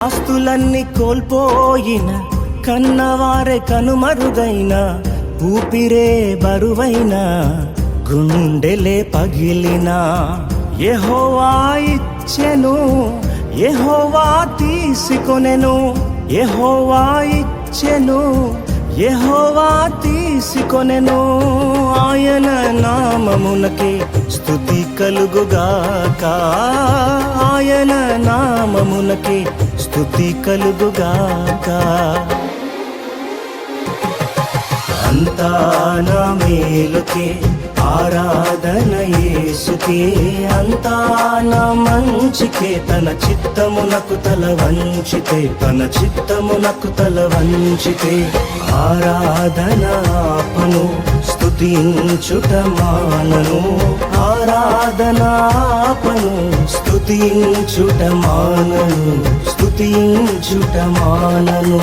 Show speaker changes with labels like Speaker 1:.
Speaker 1: ఆస్తులన్నీ కోల్పోయిన కన్నవారే కనుమరుగైన ఊపిరే బరువైన గుండెలే పగిలిన యెహోవా ఇచ్చెను యెహోవా తీసుకొనెను యెహోవా ఇచ్చెను యెహోవా తీసుకొనెను ఆయన నామమునకే స్తుతి కలుగుగాక ఆయన నామమునకే స్తుతి కలుగుగాక అంతా నా మేలుకే ఆరాధన యేసుకే అంతా నా మంచికే తన చిత్తమునకు తల వంచితే తన చిత్తమునకు తల వంచితే ఆరాధన ఆపను స్తుతించుట మానను ఆరాధన ఆపను స్తుతించుట మానను స్తుతించుట మానను